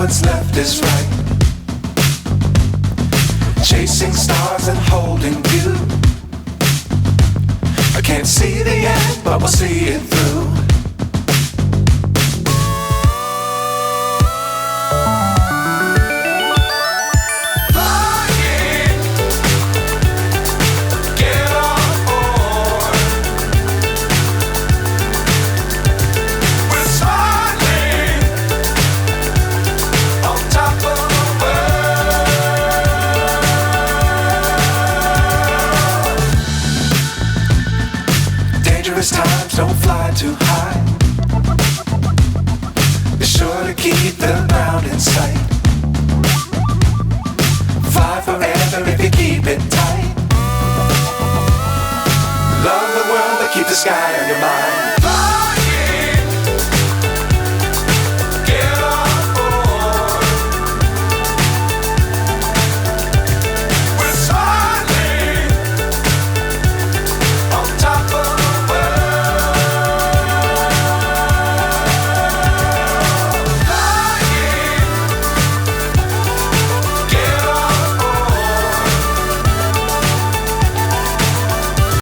what's left is right. Chasing stars and holding you. I can't see the end, but we'll see it through. Times don't fly too high. Be sure to keep the ground in sight. Fly forever if you keep it tight. Love the world, but keep the sky on your mind.